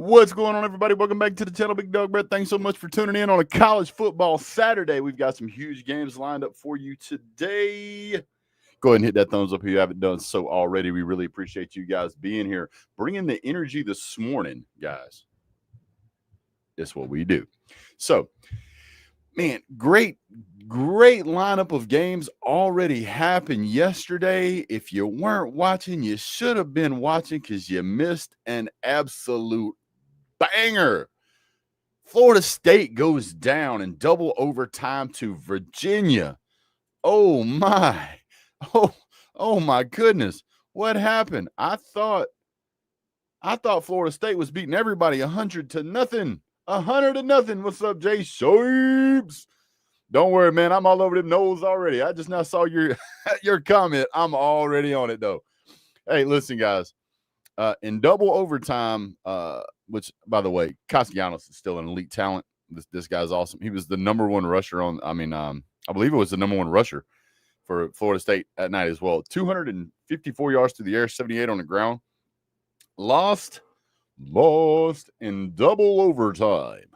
What's going on, everybody? Welcome back to the channel. Big Dog Brett. Thanks so much for tuning in on a college football Saturday. We've got some huge games lined up for you today. Go ahead and hit that thumbs up if you haven't done so already. We really appreciate you guys being here. Bringing the energy this morning, guys. It's what we do. So, man, great lineup of games already happened yesterday. If you weren't watching, you should have been watching because you missed an absolute banger. Florida State goes down in double overtime to Virginia. Oh my. Oh my goodness. What happened? I thought Florida State was beating everybody 100-0. 100-0. What's up, Jay Shapes? Don't worry, man. I'm all over them nose already. I just now saw your comment. I'm already on it, though. Hey, listen, guys. In double overtime, which, by the way, Castellanos is still an elite talent. This guy's awesome. He was the number one rusher on, I believe it was the number one rusher for Florida State at night as well. 254 yards through the air, 78 on the ground. Lost in double overtime.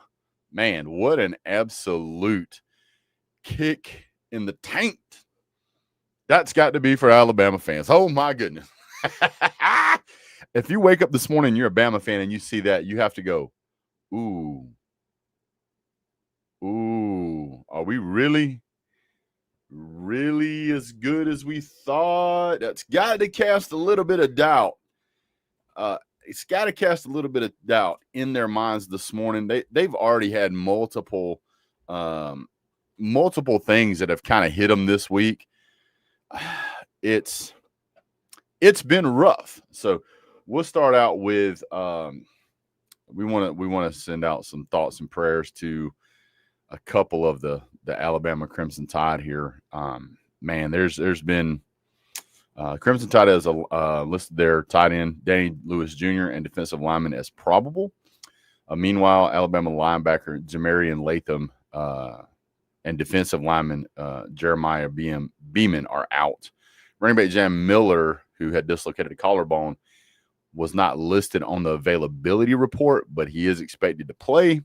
Man, what an absolute kick in the tank. That's got to be for Alabama fans. Oh, my goodness. If you wake up this morning and you're a Bama fan and you see that, you have to go, ooh, are we really as good as we thought? That's got to cast a little bit of doubt. It's got to cast a little bit of doubt in their minds this morning. They've already had multiple things that have kind of hit them this week. It's been rough. So we'll start out with we want to send out some thoughts and prayers to a couple of the Alabama Crimson Tide here. Man, there's been Crimson Tide has listed their tight end Danny Lewis Jr. and defensive lineman as probable. Meanwhile, Alabama linebacker Jamarian Latham and defensive lineman Jeremiah Beeman are out. Running back Jam Miller, who had dislocated a collarbone, was not listed on the availability report, but he is expected to play.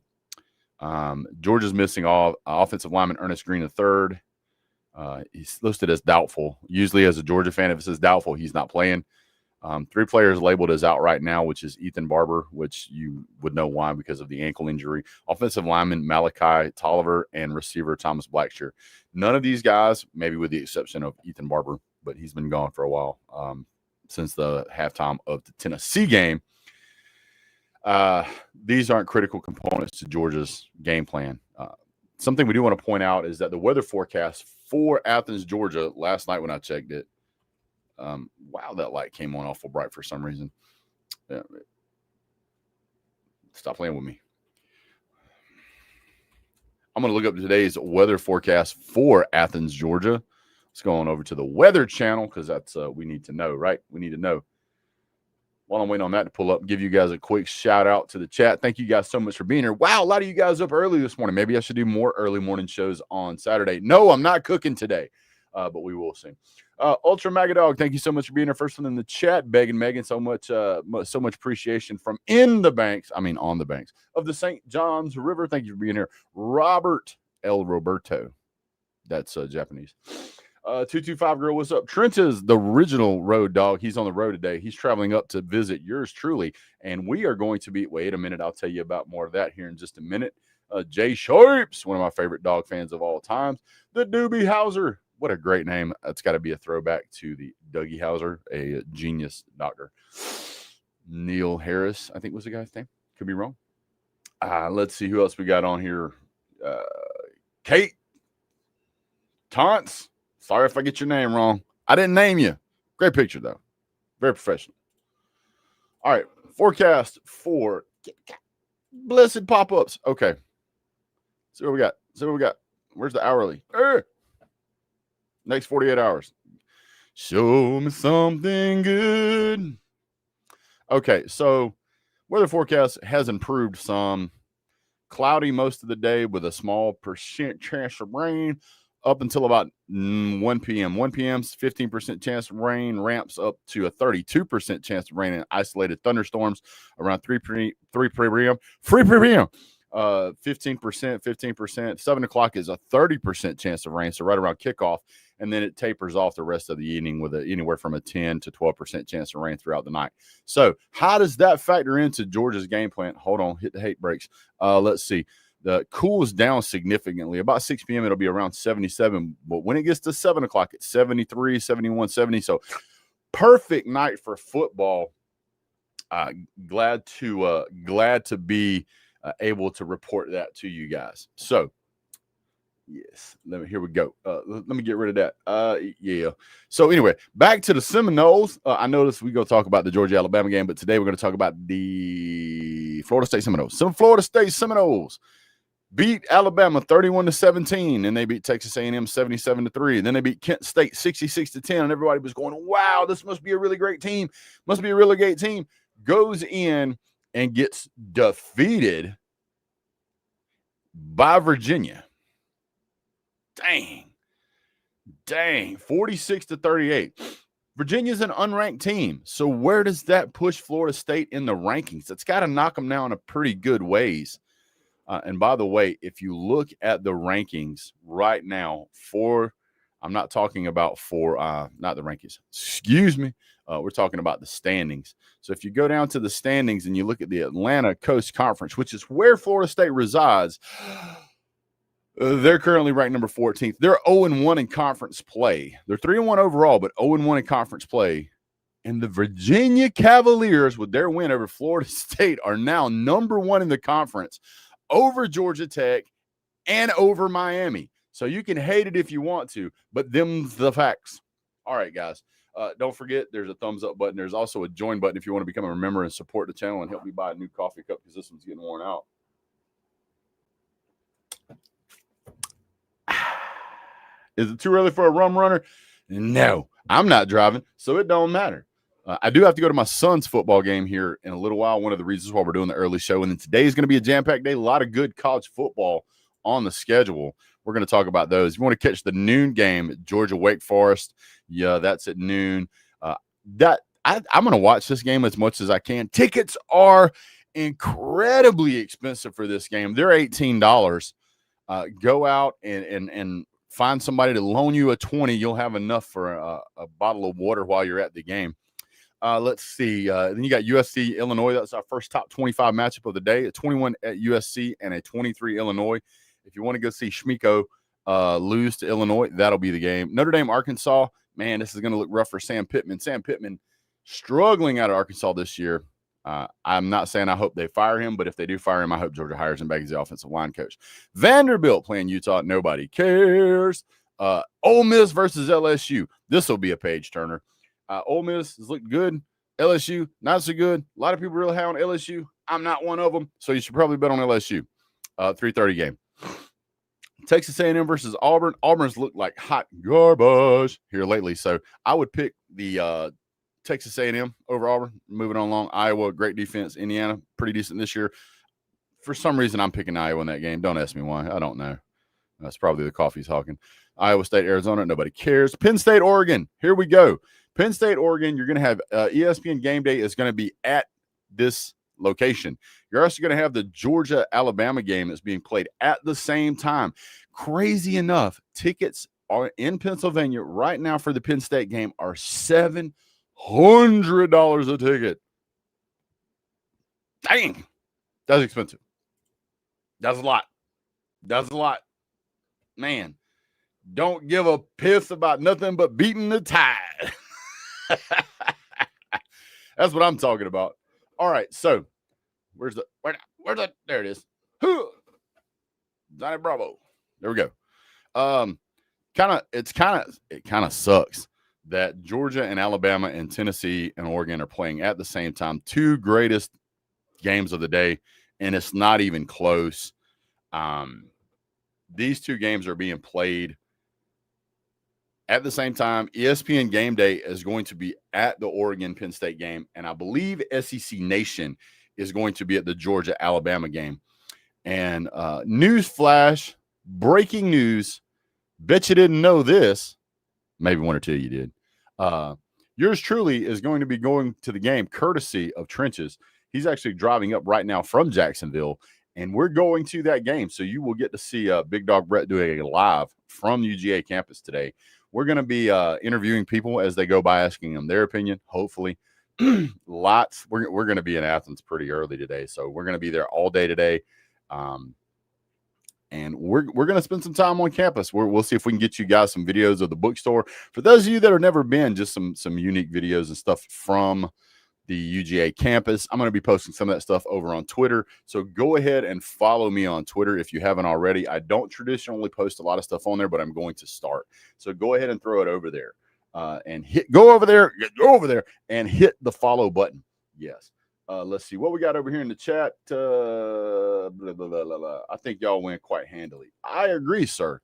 Georgia's missing offensive lineman Ernest Green III. He's listed as doubtful. Usually as a Georgia fan, if it says doubtful, he's not playing. 3 players labeled as out right now, which is Ethan Barber, which you would know why because of the ankle injury. Offensive lineman Malachi Tolliver and receiver Thomas Blackshear. None of these guys, maybe with the exception of Ethan Barber, but he's been gone for a while since the halftime of the Tennessee game. These aren't critical components to Georgia's game plan. Something we do want to point out is that the weather forecast for Athens, Georgia, last night when I checked it, wow, that light came on awful bright for some reason. Yeah. Stop playing with me. I'm going to look up today's weather forecast for Athens, Georgia. Let's go on over to the Weather Channel because that's we need to know, right? We need to know. While I'm waiting on that to pull up, give you guys a quick shout out to the chat. Thank you guys so much for being here. Wow, a lot of you guys up early this morning. Maybe I should do more early morning shows on Saturday. No, I'm not cooking today, but we will see. Ultra Magadog, thank you so much for being here. First one in the chat, begging Megan, so much appreciation from on the banks of the St. John's River. Thank you for being here. Robert L. Roberto, that's Japanese. 225 girl, what's up? Trent is the original road dog. He's on the road today. He's traveling up to visit yours truly, and we are going to be. Wait a minute, I'll tell you about more of that here in just a minute. Jay Sharps, one of my favorite dog fans of all times. The Doobie Hauser, what a great name! That's got to be a throwback to the Dougie Hauser, a genius doctor. Neil Harris, I think was the guy's name. Could be wrong. Let's see who else we got on here. Kate Taunts. Sorry if I get your name wrong. I didn't name you. Great picture, though. Very professional. All right. Forecast for blessed pop-ups. Okay. See what we got. Where's the hourly? Next 48 hours. Show me something good. Okay. So weather forecast has improved some. Cloudy most of the day with a small % chance of rain. up until about 1 p.m. 1 p.m.'s 15% chance of rain ramps up to a 32% chance of rain and isolated thunderstorms around 3 p.m. 15%. 7 o'clock is a 30% chance of rain, so right around kickoff. And then it tapers off the rest of the evening with anywhere from a 10 to 12% chance of rain throughout the night. So how does that factor into Georgia's game plan? Hold on, hit the hate brakes. Let's see. The cools down significantly. About 6 p.m., it'll be around 77. But when it gets to 7 o'clock, it's 73, 71, 70. So perfect night for football. Glad to be able to report that to you guys. So, yes, here we go. Let me get rid of that. Yeah. So anyway, back to the Seminoles. I noticed we go talk about the Georgia-Alabama game, but today we're going to talk about the Florida State Seminoles. Some Florida State Seminoles beat Alabama 31-17, and they beat Texas A&M 77-3. Then they beat Kent State 66-10, and everybody was going, "Wow, this must be a really great team. Must be a really great team." Goes in and gets defeated by Virginia. Dang, 46-38. Virginia's an unranked team. So where does that push Florida State in the rankings? It's got to knock them down a pretty good ways. And by the way, if you look at the rankings right now I'm not talking about not the rankings. Excuse me. We're talking about the standings. So if you go down to the standings and you look at the Atlantic Coast Conference, which is where Florida State resides, they're currently ranked number 14th. They're 0-1 in conference play. They're 3-1 overall, but 0-1 in conference play. And the Virginia Cavaliers, with their win over Florida State, are now number 1 in the conference over Georgia Tech and over Miami. So you can hate it if you want to, but them's the facts. All right, guys. Don't forget, there's a thumbs up button. There's also a join button if you want to become a member and support the channel and help me buy a new coffee cup because this one's getting worn out. Is it too early for a rum runner? No, I'm not driving, so it don't matter. I do have to go to my son's football game here in a little while. One of the reasons why we're doing the early show. And then today is going to be a jam-packed day. A lot of good college football on the schedule. We're going to talk about those. If you want to catch the noon game at Georgia-Wake Forest, yeah, that's at noon. I'm going to watch this game as much as I can. Tickets are incredibly expensive for this game. They're $18. Go out and find somebody to loan you a $20. You'll have enough for a bottle of water while you're at the game. Let's see. Then you got USC, Illinois. That's our first top 25 matchup of the day. A 21 at USC and a 23 Illinois. If you want to go see Schmiko lose to Illinois, that'll be the game. Notre Dame, Arkansas. Man, this is going to look rough for Sam Pittman. Sam Pittman struggling out of Arkansas this year. I'm not saying I hope they fire him, but if they do fire him, I hope Georgia hires him back as the offensive line coach. Vanderbilt playing Utah. Nobody cares. Ole Miss versus LSU. This will be a page turner. Ole Miss has looked good. LSU, not so good. A lot of people really high on LSU. I'm not one of them, so you should probably bet on LSU. 3:30 game. Texas A&M versus Auburn. Auburn's looked like hot garbage here lately, so I would pick the Texas A&M over Auburn. Moving on along. Iowa, great defense. Indiana, pretty decent this year. For some reason, I'm picking Iowa in that game. Don't ask me why. I don't know. That's probably the coffee talking. Iowa State, Arizona, nobody cares. Penn State, Oregon. Here we go. Penn State, Oregon, you're going to have ESPN Game Day is going to be at this location. You're also going to have the Georgia-Alabama game that's being played at the same time. Crazy enough, tickets are in Pennsylvania right now for the Penn State game are $700 a ticket. Dang, that's expensive. That's a lot. That's a lot. Man, don't give a piss about nothing but beating the tide. That's what I'm talking about. All right, so where's the there it is. Johnny Bravo. There we go. It kind of sucks that Georgia and Alabama and Tennessee and Oregon are playing at the same time. Two greatest games of the day, and it's not even close. These two games are being played at the same time. ESPN Game Day is going to be at the Oregon-Penn State game, and I believe SEC Nation is going to be at the Georgia-Alabama game. And news flash, breaking news, Bet you didn't know this. Maybe one or two you did. Yours truly is going to be going to the game courtesy of Trenches. He's actually driving up right now from Jacksonville, and we're going to that game. So you will get to see Big Dog Brett doing a live from UGA campus today. We're going to be interviewing people as they go by, asking them their opinion, hopefully. Lots. We're going to be in Athens pretty early today, so we're going to be there all day today. And we're going to spend some time on campus. We'll see if we can get you guys some videos of the bookstore. For those of you that have never been, just some unique videos and stuff from the UGA campus. I'm going to be posting some of that stuff over on Twitter. So go ahead and follow me on Twitter if you haven't already. I don't traditionally post a lot of stuff on there, but I'm going to start. So go ahead and throw it over there. And go over there and hit the follow button. Yes. Let's see what we got over here in the chat. Blah, blah, blah, blah. I think y'all win quite handily. I agree, sir.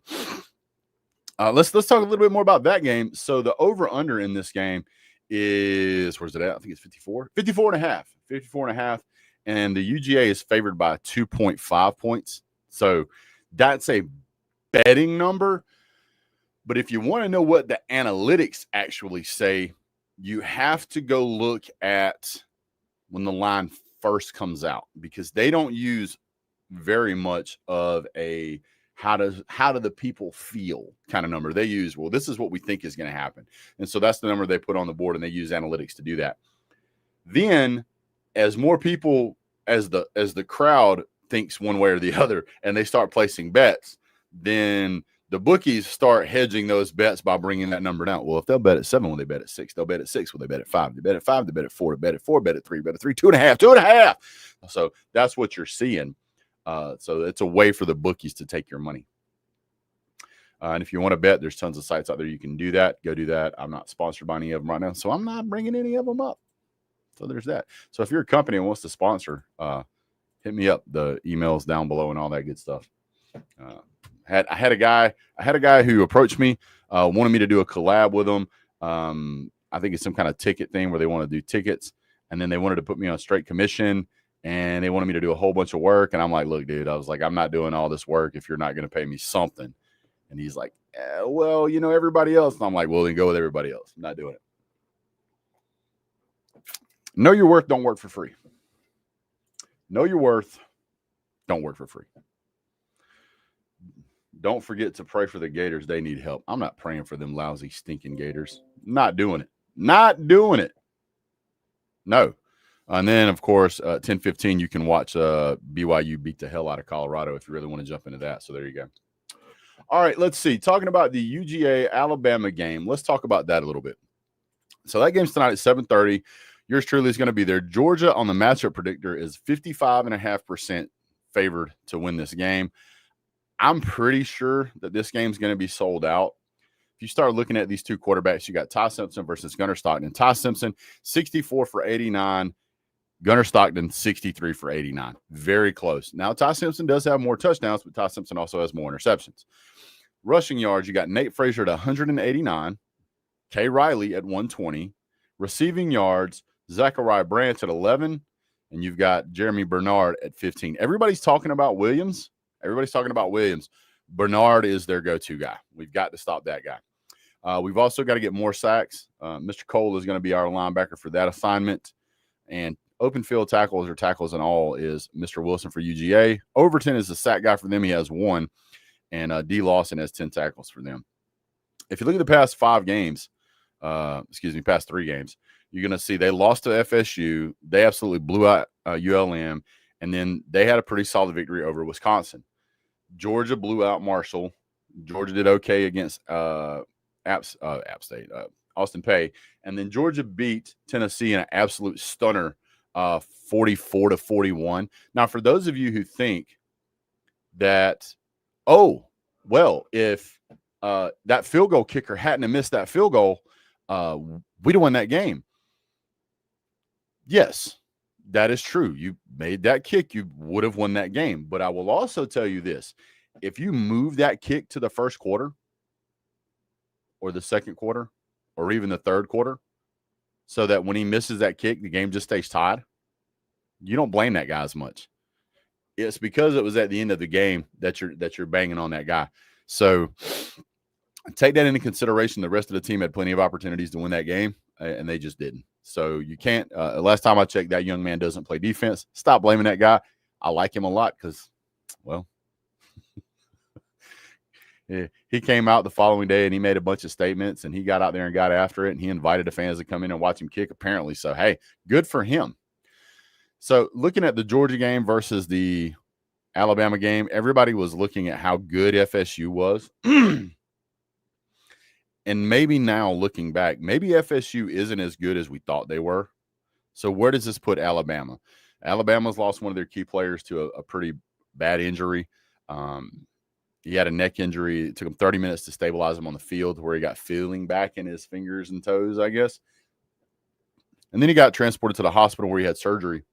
Let's talk a little bit more about that game. So the over under in this game is, where's it at? I think it's 54 and a half. And the UGA is favored by 2.5 points. So that's a betting number. But if you want to know what the analytics actually say, you have to go look at when the line first comes out, because they don't use very much of a how do the people feel kind of number. They use, well, this is what we think is going to happen. And so that's the number they put on the board, and they use analytics to do that. Then as more people, as the crowd thinks one way or the other, and they start placing bets, then the bookies start hedging those bets by bringing that number down. Well, if they'll bet at 7, will they bet at 6? They'll bet at 6. Will they bet at 5? They bet at 5. They bet at 4. They bet at 4. Bet at 3. Bet at 3. 2.5. So that's what you're seeing. So it's a way for the bookies to take your money. And if you want to bet, there's tons of sites out there you can do that. Go do that. I'm not sponsored by any of them right now, so I'm not bringing any of them up. So there's that. So if you're a company and wants to sponsor, hit me up. The email's down below and all that good stuff. I had a guy who approached me, wanted me to do a collab with them. I think it's some kind of ticket thing where they want to do tickets, and then they wanted to put me on straight commission, and they wanted me to do a whole bunch of work. And I'm like, look, dude, I was like, I'm not doing all this work if you're not going to pay me something. And he's like, well, you know, everybody else. And I'm like, well, then go with everybody else. I'm not doing it. Know your worth, don't work for free. Know your worth, don't work for free. Don't forget to pray for the Gators. They need help. I'm not praying for them lousy, stinking Gators. Not doing it. No. And then, of course, 10:15, you can watch BYU beat the hell out of Colorado if you really want to jump into that. So there you go. All right, let's see. Talking about the UGA-Alabama game, let's talk about that a little bit. So that game's tonight at 7:30. Yours truly is going to be there. Georgia on the matchup predictor is 55.5% favored to win this game. I'm pretty sure that this game's going to be sold out. If you start looking at these two quarterbacks, you got Ty Simpson versus Gunnar Stockton. Ty Simpson, 64 for 89. Gunnar Stockton, 63 for 89. Very close. Now, Ty Simpson does have more touchdowns, but Ty Simpson also has more interceptions. Rushing yards, you got Nate Frazier at 189. Kay Riley at 120. Receiving yards, Zachariah Branch at 11. And you've got Jeremy Bernard at 15. Everybody's talking about Williams. Bernard is their go-to guy. We've got to stop that guy. We've also got to get more sacks. Mr. Cole is going to be our linebacker for that assignment. And open field tackles or tackles and all is Mr. Wilson for UGA. Overton is the sack guy for them. He has 1. And D. Lawson has 10 tackles for them. If you look at the past 5 games, past 3 games, you're going to see they lost to FSU. They absolutely blew out ULM. And then they had a pretty solid victory over Wisconsin. Georgia blew out Marshall. Georgia did okay against App State, Austin Peay. And then Georgia beat Tennessee in an absolute stunner, 44-41. Now, for those of you who think that, if that field goal kicker hadn't have missed that field goal, we'd have won that game. Yes. That is true. You made that kick, you would have won that game. But I will also tell you this. If you move that kick to the first quarter or the second quarter or even the third quarter so that when he misses that kick, the game just stays tied, you don't blame that guy as much. It's because it was at the end of the game that you're banging on that guy. So take that into consideration. The rest of the team had plenty of opportunities to win that game, and they just didn't. So you can't. Last time I checked, that young man doesn't play defense. Stop blaming that guy. I like him a lot because, well, yeah, he came out the following day and he made a bunch of statements and he got out there and got after it, and he invited the fans to come in and watch him kick, apparently. So, hey, good for him. So looking at the Georgia game versus the Alabama game, everybody was looking at how good FSU was. And maybe now looking back, maybe FSU isn't as good as we thought they were. So where does this put Alabama? Alabama's lost one of their key players to a pretty bad injury. He had a neck injury. It took him 30 minutes to stabilize him on the field, where he got feeling back in his fingers and toes, I guess. And then he got transported to the hospital where he had surgery.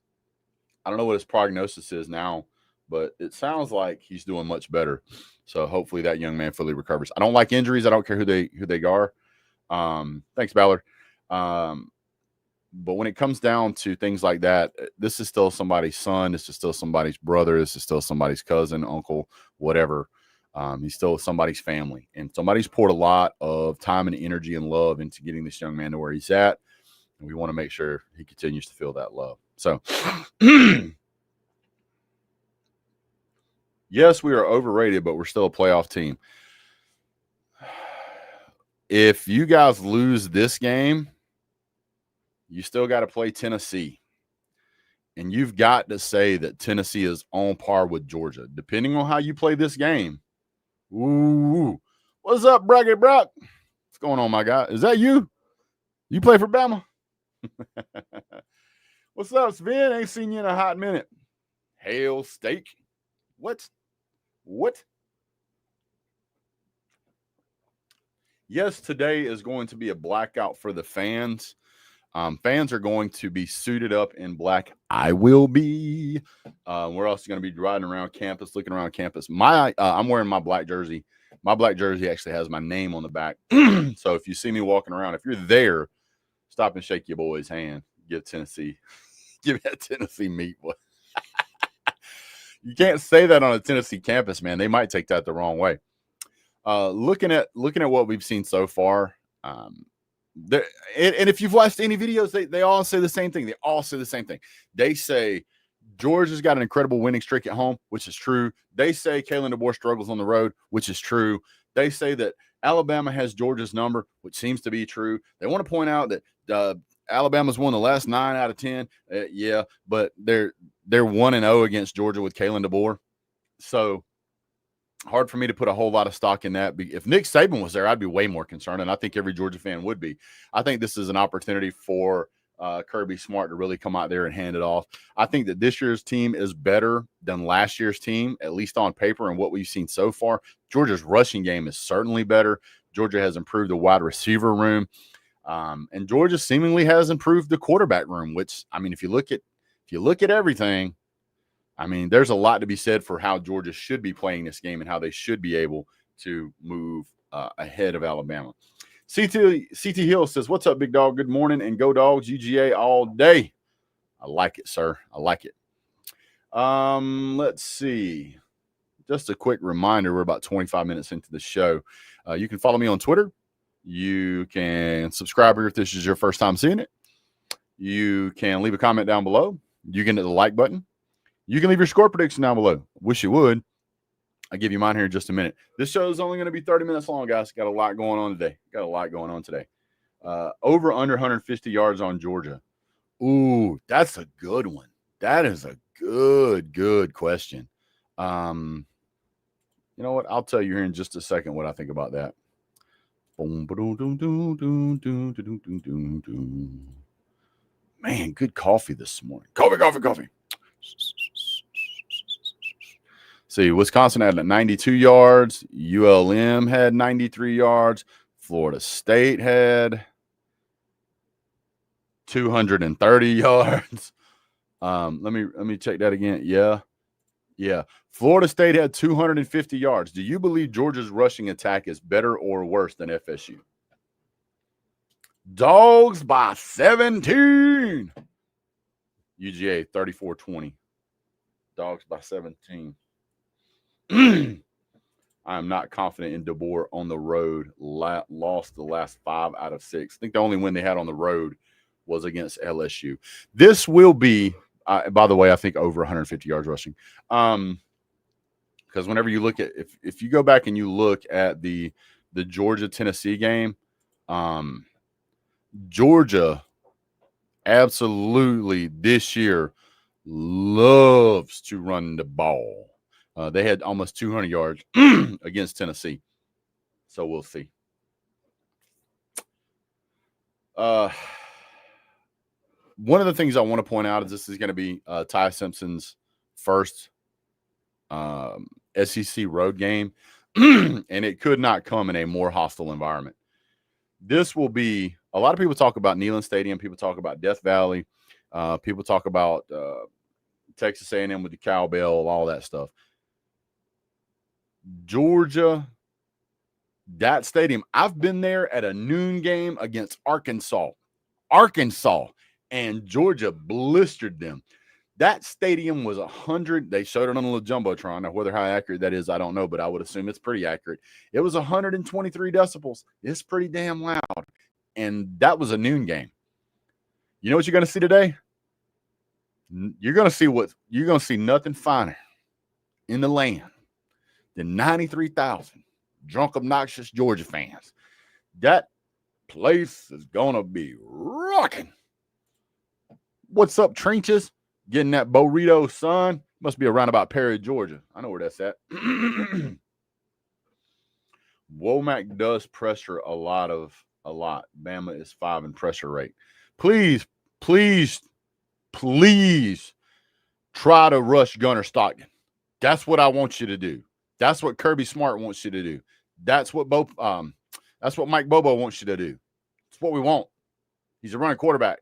I don't know what his prognosis is now, but it sounds like he's doing much better. So hopefully that young man fully recovers. I don't like injuries. I don't care who they are. Thanks, Ballard. But when it comes down to things like that, this is still somebody's son. This is still somebody's brother. This is still somebody's cousin, uncle, whatever. He's still somebody's family. And somebody's poured a lot of time and energy and love into getting this young man to where he's at. And we want to make sure he continues to feel that love. So, yes, we are overrated, but we're still a playoff team. If you guys lose this game, you still got to play Tennessee. And you've got to say that Tennessee is on par with Georgia, depending on how you play this game. Ooh. What's up, Braggett Brock? What's going on, my guy? Is that you? You play for Bama? What's up, Sven? Ain't seen you in a hot minute. Hail steak. What? Yes, today is going to be a blackout for the fans. Fans are going to be suited up in black. I will be. We're also going to be riding around campus, looking around campus. I'm wearing my black jersey. My black jersey actually has my name on the back. So if you see me walking around, if you're there, stop and shake your boy's hand. Give that Tennessee meat, boy. You can't say that on a Tennessee campus, man. They might take that the wrong way. Looking at what we've seen so far, and if you've watched any videos, they all say the same thing. They say Georgia's got an incredible winning streak at home, which is true. They say Kalen DeBoer struggles on the road, which is true. They say that Alabama has Georgia's number, which seems to be true. They want to point out that Alabama's won the last 9 out of 10. Yeah, but they're 1-0 against Georgia with Kalen DeBoer. So hard for me to put a whole lot of stock in that. If Nick Saban was there, I'd be way more concerned, and I think every Georgia fan would be. I think this is an opportunity for Kirby Smart to really come out there and hand it off. I think that this year's team is better than last year's team, at least on paper and what we've seen so far. Georgia's rushing game is certainly better. Georgia has improved the wide receiver room. And Georgia seemingly has improved the quarterback room, which, I mean, if you look at everything, I mean, there's a lot to be said for how Georgia should be playing this game and how they should be able to move ahead of Alabama. CT Hill says, "What's up, big dog? Good morning, and go Dogs, UGA all day." I like it, sir. I like it. Let's see. Just a quick reminder, we're about 25 minutes into the show. You can follow me on Twitter. You can subscribe here if this is your first time seeing it. You can leave a comment down below. You can hit the like button. You can leave your score prediction down below. Wish you would. I'll give you mine here in just a minute. This show is only going to be 30 minutes long, guys. Got a lot going on today. Over under 150 yards on Georgia. Ooh, that's a good one. That is a good question. You know what? I'll tell you here in just a second what I think about that. Man, good coffee this morning. Coffee. See, Wisconsin had 92 yards. ULM had 93 yards. Florida State had 230 yards. Let me check that again. Yeah. Florida State had 250 yards. Do you believe Georgia's rushing attack is better or worse than FSU? Dogs by 17. UGA 34-20. Dogs by 17. I am not confident in DeBoer on the road. Lost the last 5 out of 6. I think the only win they had on the road was against LSU. This will be, by the way, I think over 150 yards rushing. Because whenever you look at, if you go back and you look at the Georgia-Tennessee game, Georgia absolutely this year loves to run the ball. They had almost 200 yards against Tennessee. So we'll see. One of the things I want to point out is this is going to be Ty Simpson's first SEC road game, and it could not come in a more hostile environment. This will be, a lot of people talk about Neyland Stadium. People talk about Death Valley. People talk about Texas A&M with the cowbell, all that stuff. Georgia, that stadium, I've been there at a noon game against Arkansas, and Georgia blistered them. That stadium was 100. They showed it on the Jumbotron. Now, whether how accurate that is, I don't know, but I would assume it's pretty accurate. It was 123 decibels. It's pretty damn loud. And that was a noon game. You know what you're going to see today? You're going to see nothing finer in the land than 93,000 drunk, obnoxious Georgia fans. That place is going to be rocking. What's up, trenches? Getting that burrito, son. Must be around about Perry, Georgia. I know where that's at. Womack does pressure a lot. Bama is 5 in pressure rate. Please try to rush Gunner Stockton. That's what I want you to do. That's what Kirby Smart wants you to do. That's what Mike Bobo wants you to do. That's what we want. He's a running quarterback.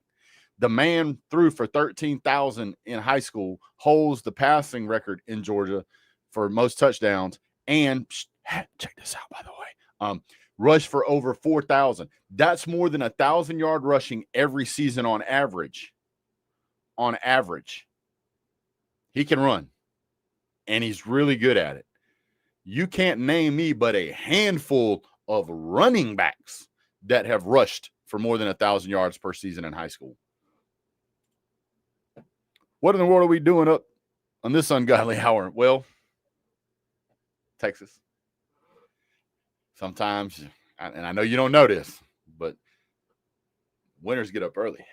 The man threw for 13,000 in high school, holds the passing record in Georgia for most touchdowns, and check this out, by the way, rushed for over 4,000. That's more than 1,000-yard rushing every season on average. On average. He can run, and he's really good at it. You can't name me but a handful of running backs that have rushed for more than 1,000 yards per season in high school. What in the world are we doing up on this ungodly hour? Well, Texas. Sometimes, and I know you don't know this, but winners get up early.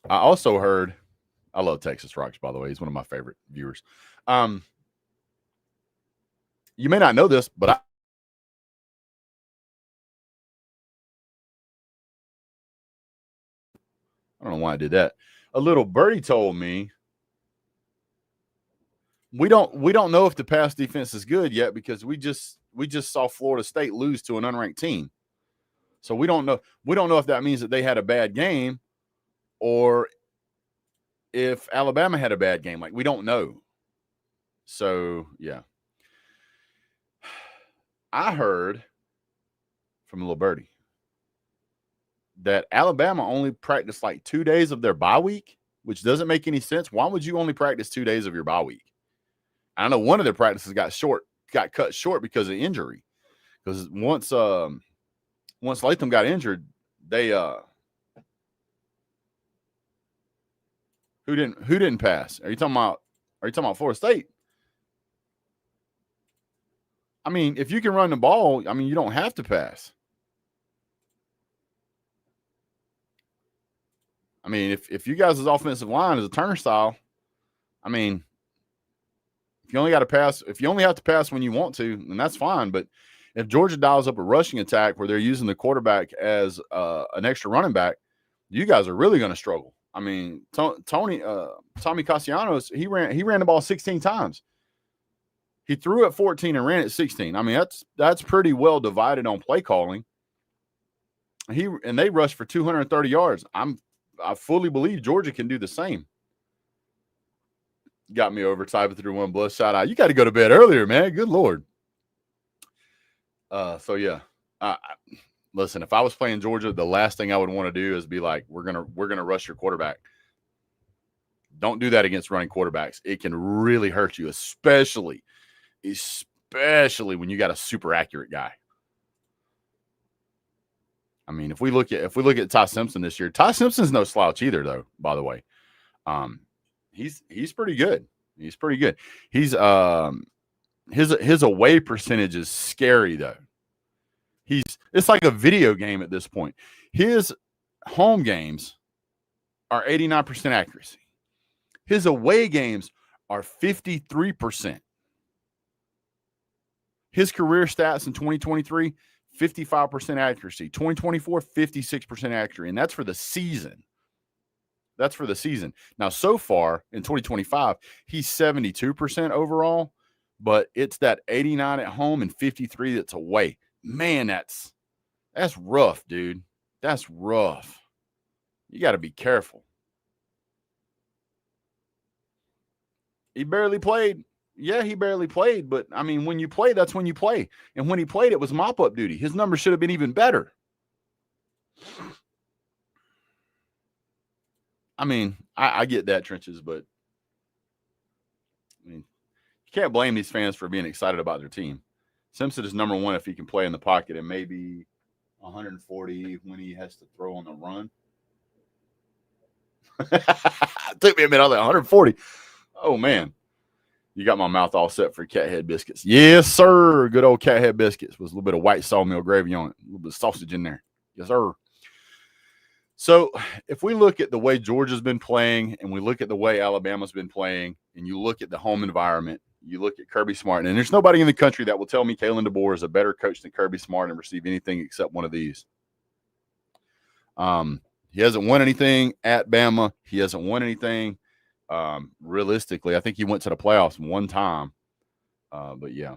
I also heard, I love Texas Rocks, by the way. He's one of my favorite viewers. You may not know this, but I don't know why I did that. A little birdie told me we don't know if the pass defense is good yet because we just saw Florida State lose to an unranked team. So we don't know if that means that they had a bad game or if Alabama had a bad game. Like, we don't know. So, yeah. I heard from a little birdie that Alabama only practiced like 2 days of their bye week, which doesn't make any sense. Why would you only practice 2 days of your bye week? I know one of their practices got cut short because of injury. Because once Latham got injured, they who didn't pass? Are you talking about Florida State? I mean, if you can run the ball, I mean, you don't have to pass. I mean, if you guys' offensive line is a turnstile, I mean, if you only got to pass, if you only have to pass when you want to, then that's fine. But if Georgia dials up a rushing attack where they're using the quarterback as an extra running back, you guys are really going to struggle. I mean, Tommy Castellanos, he ran the ball 16 times. He threw it 14 and ran it 16. I mean, that's pretty well divided on play calling. They rushed for 230 yards. I fully believe Georgia can do the same. Got me over typing through one blood shout out. You got to go to bed earlier, man. Good Lord. So yeah. Listen, if I was playing Georgia, the last thing I would want to do is be like, we're gonna rush your quarterback. Don't do that against running quarterbacks. It can really hurt you, especially when you got a super accurate guy. I mean, if we look at Ty Simpson this year, Ty Simpson's no slouch either, though. By the way, he's pretty good. He's pretty good. He's his away percentage is scary though. It's like a video game at this point. His home games are 89% accuracy. His away games are 53%. His career stats in 2023, 55% accuracy. 2024, 56% accuracy. And that's for the season. Now, so far in 2025, he's 72% overall, but it's that 89 at home and 53 that's away. Man, that's rough, dude. That's rough. You got to be careful. He barely played. Yeah, he barely played, but I mean, when you play, that's when you play. And when he played, it was mop-up duty. His numbers should have been even better. I mean, I get that, Trenches, but I mean, you can't blame these fans for being excited about their team. Simpson is number one if he can play in the pocket, and maybe 140 when he has to throw on the run. It took me a minute. I was like, 140. Oh, man. You got my mouth all set for cat head biscuits. Yes, sir. Good old cat head biscuits with a little bit of white sawmill gravy on it. A little bit of sausage in there. Yes, sir. So if we look at the way Georgia's been playing and we look at the way Alabama's been playing and you look at the home environment, you look at Kirby Smart, and there's nobody in the country that will tell me Kalen DeBoer is a better coach than Kirby Smart and receive anything except one of these. He hasn't won anything at Bama. He hasn't won anything. Realistically, I think he went to the playoffs one time. But yeah.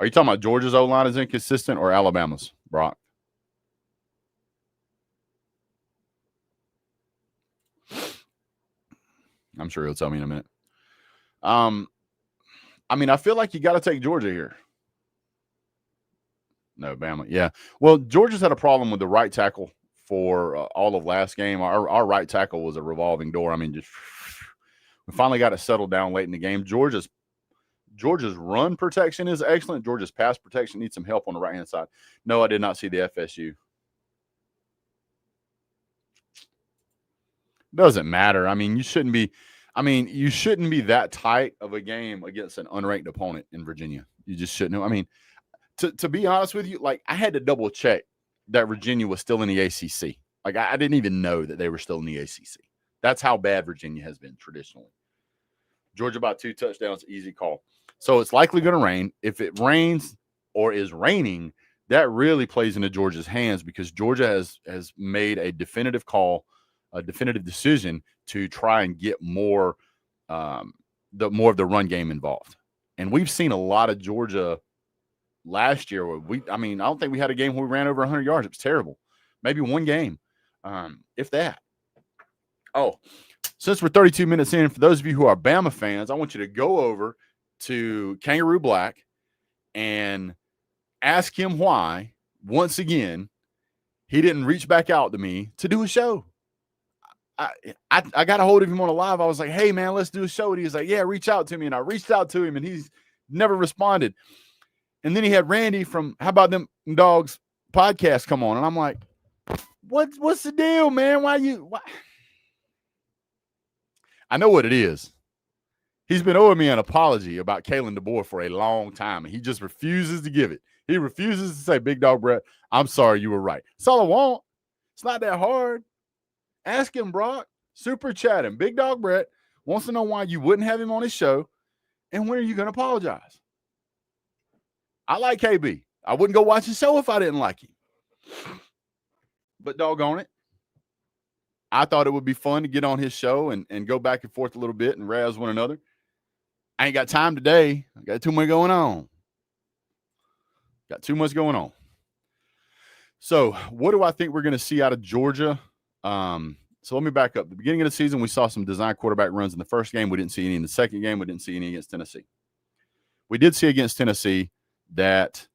Are you talking about Georgia's O-line is inconsistent or Alabama's, Brock? I'm sure he'll tell me in a minute. I mean, I feel like you got to take Georgia here. No, Bama. Yeah. Well, Georgia's had a problem with the right tackle for all of last game. Our right tackle was a revolving door. I mean, we finally got it settled down late in the game. Georgia's run protection is excellent. Georgia's pass protection needs some help on the right-hand side. No, I did not see the FSU. Doesn't matter. I mean, you shouldn't be that tight of a game against an unranked opponent in Virginia. You just shouldn't. I mean, to be honest with you, like I had to double check that Virginia was still in the ACC. Like I didn't even know that they were still in the ACC. That's how bad Virginia has been traditionally. Georgia by 2 touchdowns, easy call. So it's likely going to rain. If it rains or is raining, that really plays into Georgia's hands because Georgia has made a definitive call, a definitive decision to try and get more of the run game involved. And we've seen a lot of Georgia last year. I don't think we had a game where we ran over 100 yards. It was terrible. Maybe one game, if that. Oh, since we're 32 minutes in, for those of you who are Bama fans, I want you to go over to Kangaroo Black and ask him why, once again, he didn't reach back out to me to do a show. I got a hold of him on a live. I was like, hey, man, let's do a show. And he was like, yeah, reach out to me. And I reached out to him, and he's never responded. And then he had Randy from How About Them Dogs podcast come on. And I'm like, what's the deal, man? Why? I know what it is. He's been owing me an apology about Kalen DeBoer for a long time, and he just refuses to give it. He refuses to say, Big Dog Brett, I'm sorry, you were right. That's all I want. It's not that hard. Ask him, Brock. Super chat him. Big Dog Brett wants to know why you wouldn't have him on his show, and when are you going to apologize? I like KB. I wouldn't go watch his show if I didn't like him. But doggone it, I thought it would be fun to get on his show and go back and forth a little bit and razz one another. I ain't got time today. I got too much going on. So what do I think we're going to see out of Georgia? So let me back up. The beginning of the season, we saw some design quarterback runs in the first game. We didn't see any in the second game. We didn't see any against Tennessee. We did see against Tennessee that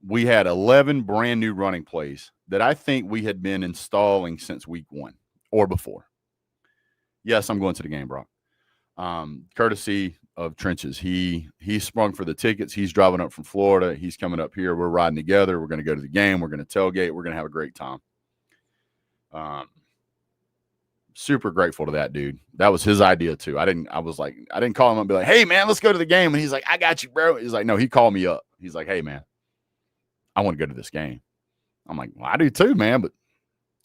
we had 11 brand new running plays that I think we had been installing since week 1 or before. Yes, I'm going to the game, Brock. Courtesy of Trenches. He sprung for the tickets. He's driving up from Florida. He's coming up here. We're riding together. We're going to go to the game. We're going to tailgate. We're going to have a great time. Super grateful to that dude. That was his idea too. I didn't call him and be like, hey man, let's go to the game. And he's like, I got you, bro. He's like, no, he called me up. He's like, hey man, I want to go to this game. I'm like, well, I do too, man. But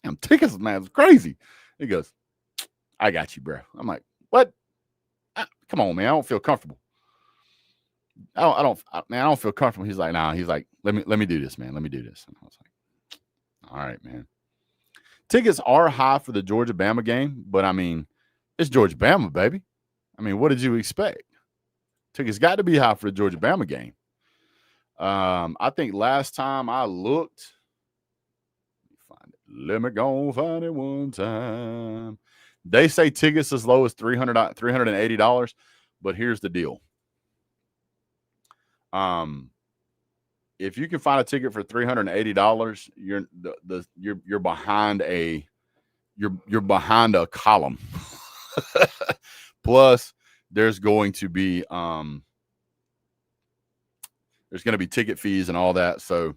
damn, tickets, man, it's crazy. He goes, I got you, bro. I'm like, what? Come on, man. I don't feel comfortable. I don't feel comfortable. He's like, nah. He's like, let me do this, man. Let me do this. And I was like, all right, man. Tickets are high for the Georgia-Bama game, but I mean, it's Georgia-Bama, baby. I mean, what did you expect? Tickets got to be high for the Georgia-Bama game. I think last time I looked, let me go find it one time. They say tickets as low as $380, but here's the deal. If you can find a ticket for $380, you're behind a column. Plus, there's going to be ticket fees and all that. So,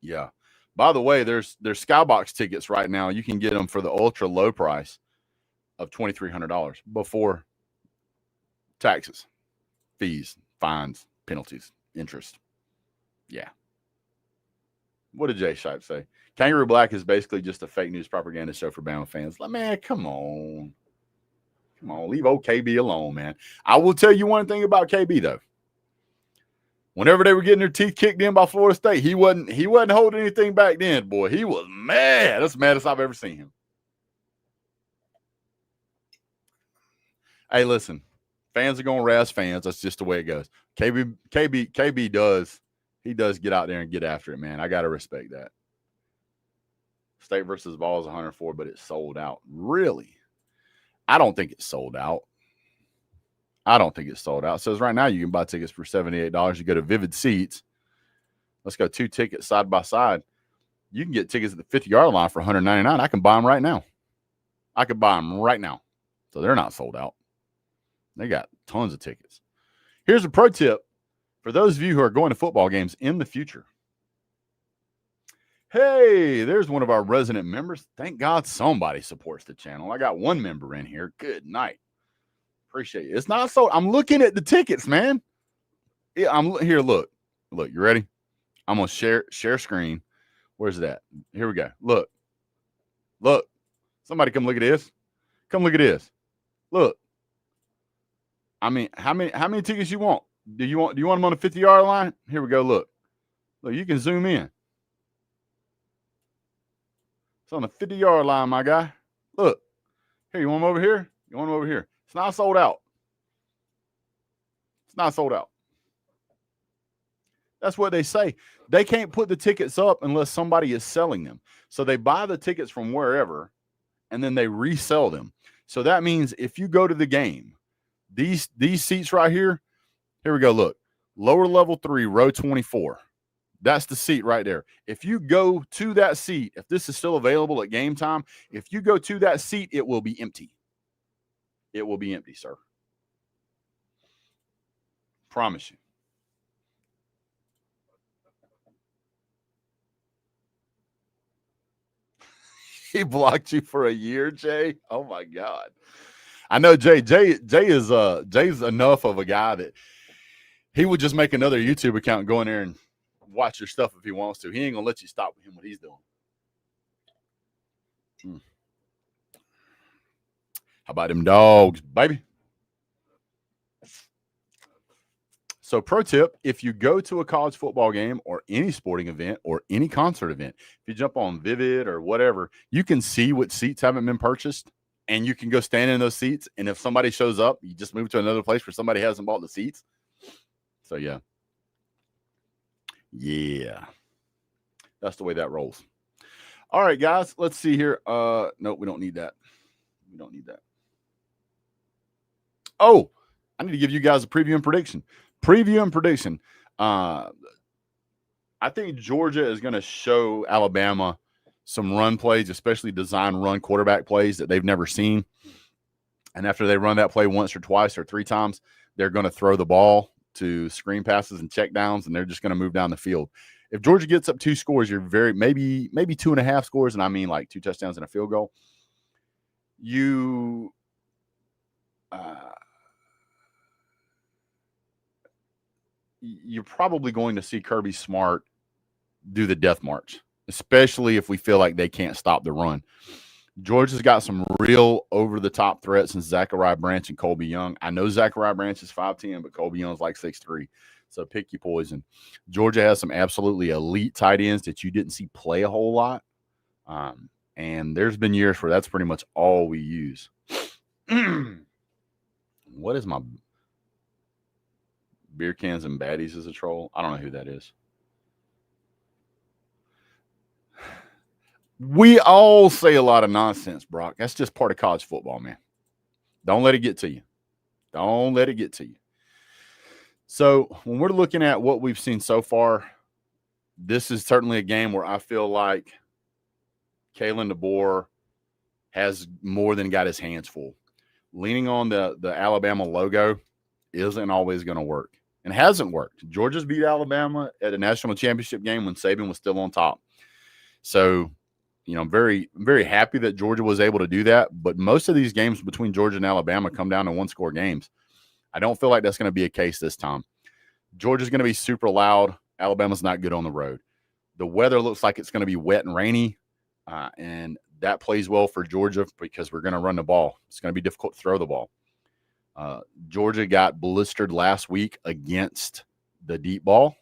yeah. By the way, there's Skybox tickets right now. You can get them for the ultra low price of $2,300 before taxes, fees, fines, penalties, interest. Yeah. What did Jay Shipe say? Kangaroo Black is basically just a fake news propaganda show for Bama fans. Like, man, come on. Come on, leave old KB alone, man. I will tell you one thing about KB, though. Whenever they were getting their teeth kicked in by Florida State, he wasn't holding anything back then, boy. He was mad. That's the maddest I've ever seen him. Hey, listen, fans are going to razz fans. That's just the way it goes. KB does get out there and get after it, man. I got to respect that. State versus Ball is 104, but it's sold out. Really? I don't think it's sold out. It says right now you can buy tickets for $78. You go to Vivid Seats. Let's go 2 tickets side by side. You can get tickets at the 50-yard line for $199. I can buy them right now. So they're not sold out. They got tons of tickets. Here's a pro tip for those of you who are going to football games in the future. Hey, there's one of our resident members. Thank God somebody supports the channel. I got one member in here. Good night. Appreciate it. It's not sold. I'm looking at the tickets, man. Yeah, I'm here. Look, you ready? I'm going to share screen. Where's that? Here we go. Look. Somebody come look at this. Look. I mean, how many tickets you want? Do you want them on the 50-yard line? Here we go. Look, you can zoom in. It's on the 50-yard line, my guy. Look. Here, you want them over here? It's not sold out. That's what they say. They can't put the tickets up unless somebody is selling them. So they buy the tickets from wherever, and then they resell them. So that means if you go to the game, these seats right here we go, look. Lower level 3, row 24. That's the seat right there. If you go to that seat, if this is still available at game time, if you go to that seat, it will be empty. It will be empty, sir. Promise you. He blocked you for a year, Jay. Oh my God. I know Jay's enough of a guy that he would just make another YouTube account and go in there and watch your stuff if he wants to. He ain't gonna let you stop him what he's doing. How about them dogs, baby? So pro tip, if you go to a college football game or any sporting event or any concert event, if you jump on Vivid or whatever, you can see what seats haven't been purchased, and you can go stand in those seats. And if somebody shows up, you just move to another place where somebody hasn't bought the seats. So, yeah. That's the way that rolls. All right, guys, let's see here. No, we don't need that. Oh, I need to give you guys a preview and prediction. I think Georgia is going to show Alabama some run plays, especially design run quarterback plays that they've never seen. And after they run that play once or twice or three times, they're going to throw the ball to screen passes and check downs, and they're just going to move down the field. If Georgia gets up 2 scores, you're maybe 2.5 scores, and I mean like 2 touchdowns and a field goal. You're probably going to see Kirby Smart do the death march, especially if we feel like they can't stop the run. Georgia's got some real over-the-top threats in Zachariah Branch and Colby Young. I know Zachariah Branch is 5'10", but Colby Young's like 6'3", so pick your poison. Georgia has some absolutely elite tight ends that you didn't see play a whole lot, and there's been years where that's pretty much all we use. What is my beer cans and baddies is a troll? I don't know who that is. We all say a lot of nonsense, Brock. That's just part of college football, man. Don't let it get to you. Don't let it get to you. So when we're looking at what we've seen so far, this is certainly a game where I feel like Kalen DeBoer has more than got his hands full. Leaning on the Alabama logo isn't always going to work, and hasn't worked. Georgia's beat Alabama at a national championship game when Saban was still on top. So, I'm very, very happy that Georgia was able to do that. But most of these games between Georgia and Alabama come down to one-score games. I don't feel like that's going to be a case this time. Georgia's going to be super loud. Alabama's not good on the road. The weather looks like it's going to be wet and rainy, and that plays well for Georgia because we're going to run the ball. It's going to be difficult to throw the ball. Georgia got blistered last week against the deep ball,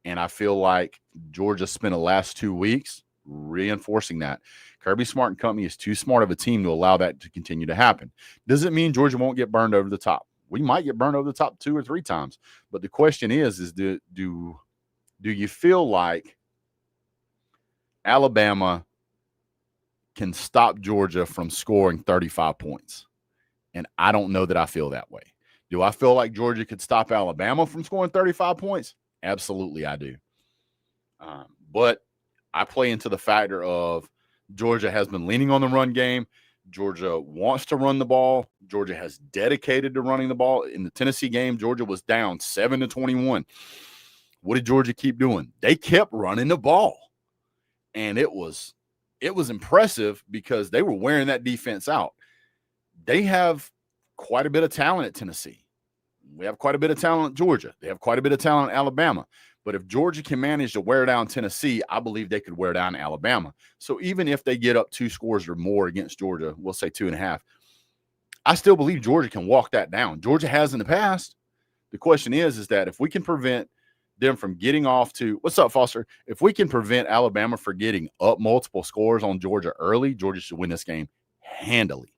and I feel like Georgia spent the last 2 weeks reinforcing that. Kirby Smart and company is too smart of a team to allow that to continue to happen. Doesn't mean Georgia won't get burned over the top. We might get burned over the top 2 or 3 times. But the question is do you feel like Alabama can stop Georgia from scoring 35 points? And I don't know that I feel that way. Do I feel like Georgia could stop Alabama from scoring 35 points? Absolutely, I do. But I play into the factor of Georgia has been leaning on the run game. Georgia wants to run the ball. Georgia has dedicated to running the ball. In the Tennessee game, Georgia was down 7-21. What did Georgia keep doing? They kept running the ball. And it was impressive because they were wearing that defense out. They have quite a bit of talent at Tennessee. We have quite a bit of talent at Georgia. They have quite a bit of talent at Alabama. But if Georgia can manage to wear down Tennessee, I believe they could wear down Alabama. So even if they get up 2 scores or more against Georgia, we'll say 2.5, I still believe Georgia can walk that down. Georgia has in the past. The question is that if we can prevent them from getting off to – what's up, Foster? If we can prevent Alabama from getting up multiple scores on Georgia early, Georgia should win this game handily.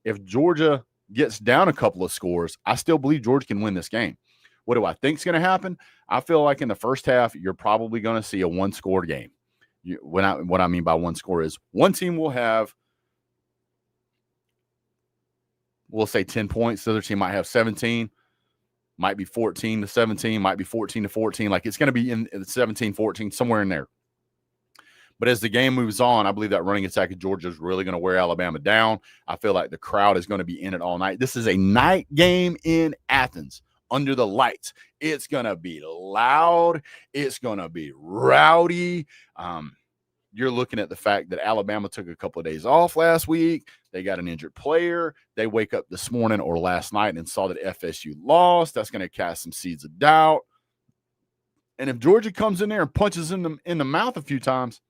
If Georgia gets down a couple of scores, I still believe Georgia can win this game. What do I think is going to happen? I feel like in the first half, you're probably going to see a 1-score game. What I mean by 1 score is one team will have, we'll say 10 points. The other team might have 17, might be 14-17, might be 14-14. Like it's going to be in 17-14, somewhere in there. But as the game moves on, I believe that running attack of Georgia is really going to wear Alabama down. I feel like the crowd is going to be in it all night. This is a night game in Athens under the lights. It's going to be loud. It's going to be rowdy. You're looking at the fact that Alabama took a couple of days off last week. They got an injured player. They wake up this morning or last night and saw that FSU lost. That's going to cast some seeds of doubt. And if Georgia comes in there and punches in the mouth a few times,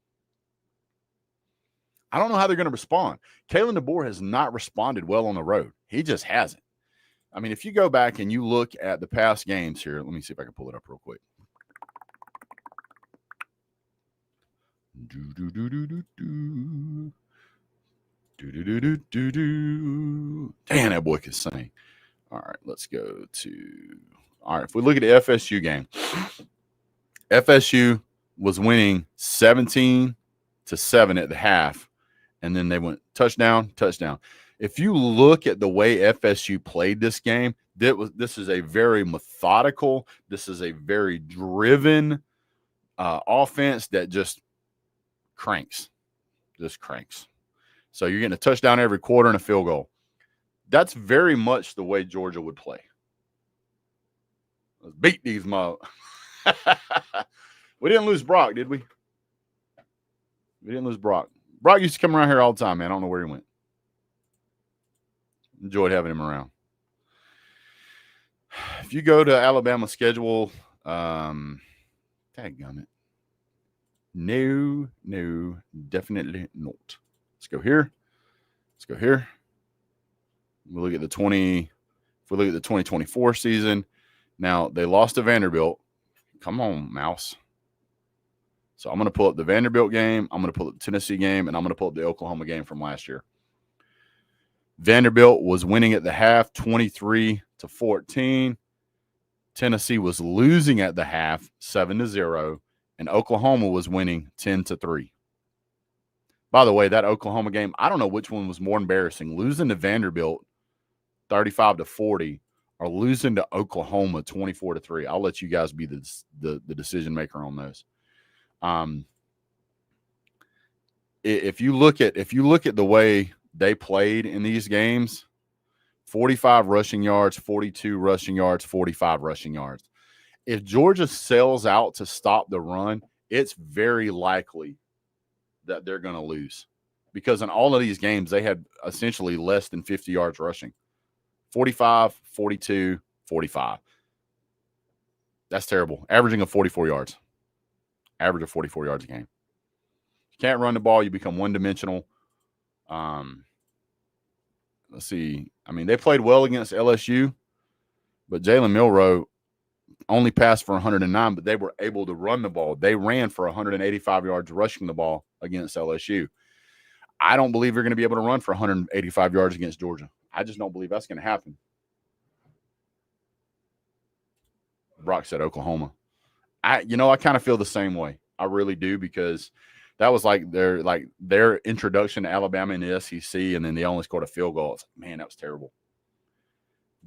I don't know how they're going to respond. Kalen DeBoer has not responded well on the road. He just hasn't. I mean, if you go back and you look at the past games here, let me see if I can pull it up real quick. Damn, that boy can sing. All right, let's go to. All right, if we look at the FSU game, FSU was winning 17-7 at the half, and then they went touchdown, touchdown. If you look at the way FSU played this game, this is a very methodical, this is a very driven offense that just cranks. So you're getting a touchdown every quarter and a field goal. That's very much the way Georgia would play. Let's beat these mother. We didn't lose Brock, did we? We didn't lose Brock. Brock used to come around here all the time, man. I don't know where he went. Enjoyed having him around. If you go to Alabama's schedule, dadgummit. No, definitely not. Let's go here. We look at the 2024 season. Now they lost to Vanderbilt. Come on, mouse. So I'm going to pull up the Vanderbilt game. I'm going to pull up the Tennessee game, and I'm going to pull up the Oklahoma game from last year. Vanderbilt was winning at the half, 23-14. Tennessee was losing at the half, 7-0, and Oklahoma was winning 10-3. By the way, that Oklahoma game, I don't know which one was more embarrassing, losing to Vanderbilt 35-40 or losing to Oklahoma 24-3. I'll let you guys be the decision maker on those. If you look at the way they played in these games, 45 rushing yards, 42 rushing yards, 45 rushing yards. If Georgia sells out to stop the run, it's very likely that they're going to lose, because in all of these games, they had essentially less than 50 yards rushing. 45, 42, 45. That's terrible. Averaging of 44 yards. Average of 44 yards a game. If you can't run the ball, you become one-dimensional. Let's see. I mean, they played well against LSU, but Jalen Milroe only passed for 109, but they were able to run the ball. They ran for 185 yards rushing the ball against LSU. I don't believe they're going to be able to run for 185 yards against Georgia. I just don't believe that's going to happen. Brock said Oklahoma. I kind of feel the same way. I really do, because that was like their introduction to Alabama in the SEC, and then they only scored a field goal. It's like, man, that was terrible.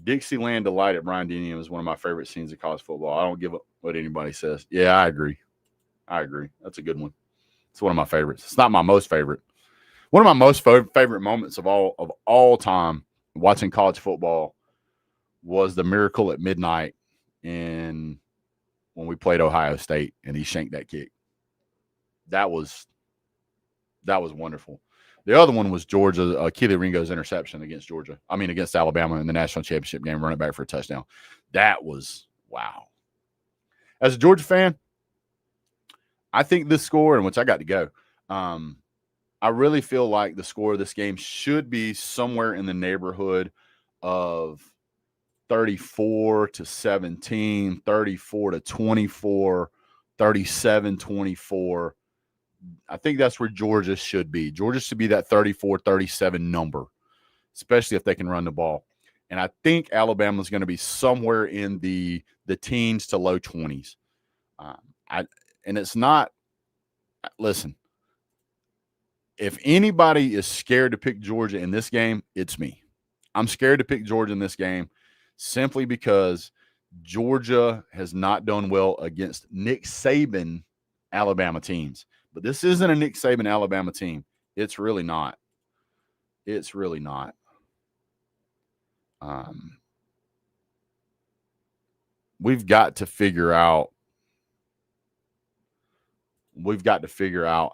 Dixieland Delight at Brian Dinium is one of my favorite scenes of college football. I don't give up what anybody says. Yeah, I agree. That's a good one. It's one of my favorites. It's not my most favorite. One of my most favorite moments of all time watching college football was the miracle at midnight when we played Ohio State and he shanked that kick. That was wonderful. The other one was Georgia, Keely Ringo's interception against Alabama in the national championship game, running back for a touchdown. That was wow. As a Georgia fan, I think this score, in which I got to go, I really feel like the score of this game should be somewhere in the neighborhood of 34-17, 34-24, 37-24. I think that's where Georgia should be. Georgia should be that 34-37 number, especially if they can run the ball. And I think Alabama's going to be somewhere in the teens to low 20s. And it's not – listen, if anybody is scared to pick Georgia in this game, it's me. I'm scared to pick Georgia in this game simply because Georgia has not done well against Nick Saban Alabama teams. But this isn't a Nick Saban Alabama team. It's really not. We've got to figure out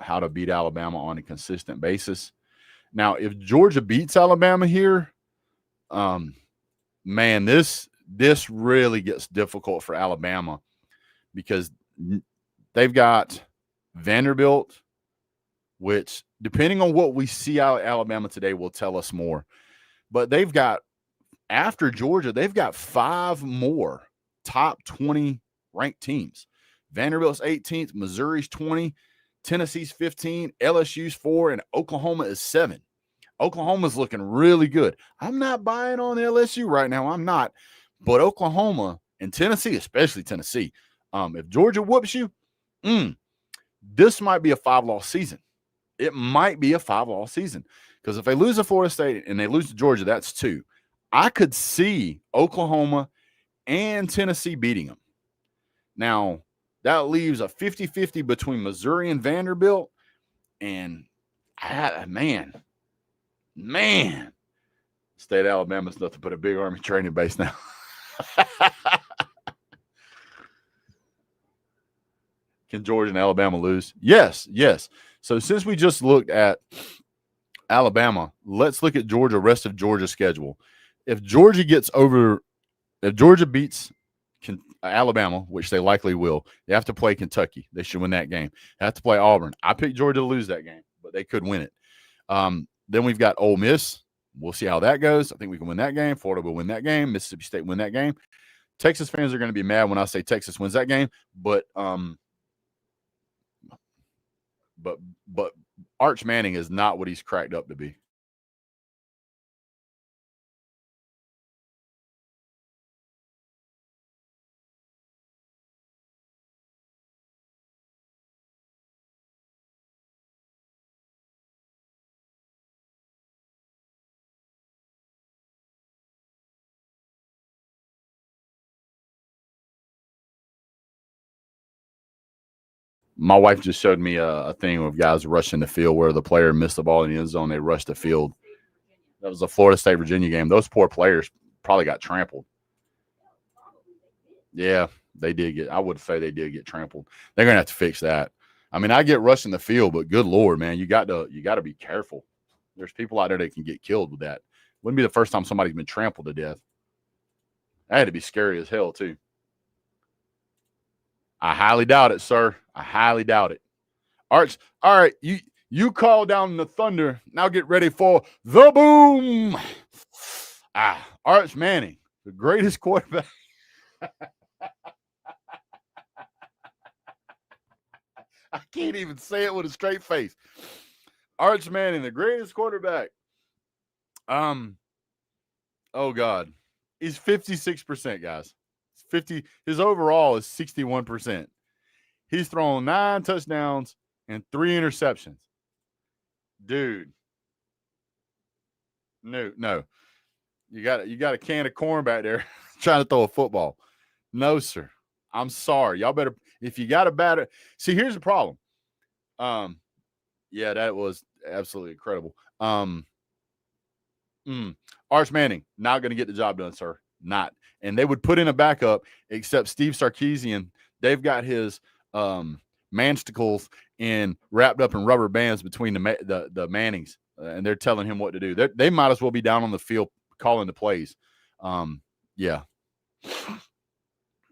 how to beat Alabama on a consistent basis. Now, if Georgia beats Alabama here, man, this really gets difficult for Alabama, because they've got Vanderbilt, which, depending on what we see out of Alabama today, will tell us more. But they've got, after Georgia, they've got 5 more top 20 ranked teams. Vanderbilt's 18th, Missouri's 20, Tennessee's 15, LSU's 4, and Oklahoma is 7. Oklahoma's looking really good. I'm not buying on LSU right now. I'm not. But Oklahoma and Tennessee, especially Tennessee, if Georgia whoops you, this might be a 5-loss season. It might be a 5-loss season, because if they lose to Florida State and they lose to Georgia, that's 2. I could see Oklahoma and Tennessee beating them. Now, that leaves a 50-50 between Missouri and Vanderbilt. And, man, State of Alabama's nothing but a big Army training base now. Can Georgia and Alabama lose? Yes, yes. So since we just looked at Alabama, let's look at Georgia, rest of Georgia's schedule. If Georgia beats Alabama, which they likely will, they have to play Kentucky. They should win that game. They have to play Auburn. I picked Georgia to lose that game, but they could win it. Then we've got Ole Miss. We'll see how that goes. I think we can win that game. Florida will win that game. Mississippi State win that game. Texas fans are going to be mad when I say Texas wins that game, but Arch Manning is not what he's cracked up to be. My wife just showed me a thing of guys rushing the field where the player missed the ball in the end zone. They rushed the field. That was a Florida State Virginia game. Those poor players probably got trampled. Yeah, they did get. I would say they did get trampled. They're gonna have to fix that. I mean, I get rushing the field, but good Lord, man, you got to be careful. There's people out there that can get killed with that. Wouldn't be the first time somebody's been trampled to death. That had to be scary as hell too. I highly doubt it, sir. I highly doubt it. Arch, all right, you call down the thunder. Now get ready for the boom. Arch Manning, the greatest quarterback. I can't even say it with a straight face. Arch Manning, the greatest quarterback. Oh God. He's 56%, guys. 50. His overall is 61%. He's thrown 9 touchdowns and 3 interceptions. Dude. No. You got a can of corn back there trying to throw a football. No, sir. I'm sorry. Y'all better, if you got a batter. See, here's the problem. Yeah, that was absolutely incredible. Arch Manning, not going to get the job done, sir. Not. And they would put in a backup, except Steve Sarkisian. They've got his mansticles wrapped up in rubber bands between the Mannings, and they're telling him what to do. They might as well be down on the field calling the plays. Yeah.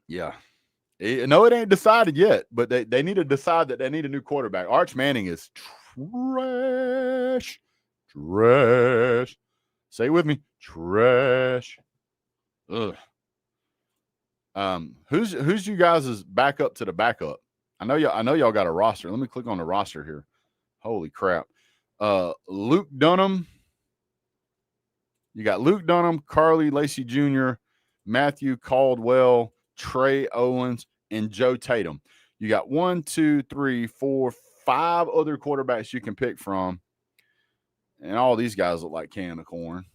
No, it ain't decided yet, but they need to decide that they need a new quarterback. Arch Manning is trash. Say it with me, trash. Ugh. Who's you guys' backup to the backup? I know y'all got a roster. Let me click on the roster here. Holy crap. Luke Dunham. You got Luke Dunham, Carly Lacey Jr., Matthew Caldwell, Trey Owens, and Joe Tatum. You got 1, 2, 3, 4, 5 other quarterbacks you can pick from. And all these guys look like can of corn.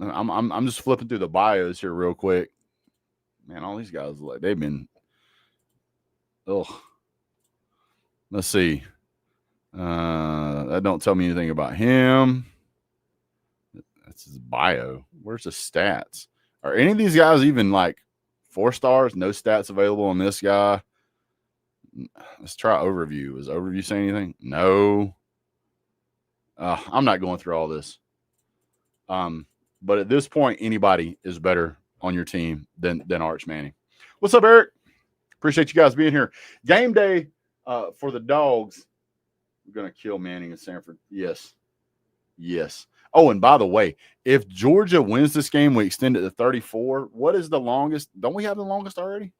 I'm just flipping through the bios here real quick. Man, all these guys look like they've been. Ugh. Let's see. That don't tell me anything about him. That's his bio. Where's the stats? Are any of these guys even like 4 stars? No stats available on this guy. Let's try overview. Is overview saying anything? No. I'm not going through all this. But at this point, anybody is better on your team than Arch Manning. What's up, Eric? Appreciate you guys being here. Game day for the Dogs. We're going to kill Manning and Sanford. Yes. Oh, and by the way, if Georgia wins this game, we extend it to 34. What is the longest? Don't we have the longest already?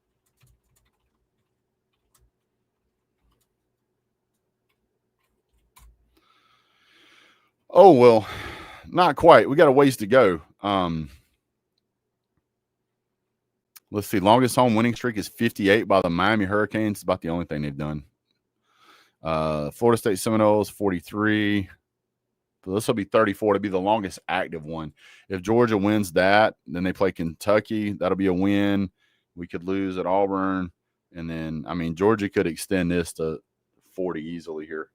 Oh, well, not quite. We got a ways to go. Let's see. Longest home winning streak is 58 by the Miami Hurricanes. It's about the only thing they've done. Florida State Seminoles, 43. So this will be 34 to be the longest active one. If Georgia wins that, then they play Kentucky. That'll be a win. We could lose at Auburn. And then, I mean, Georgia could extend this to 40 easily here.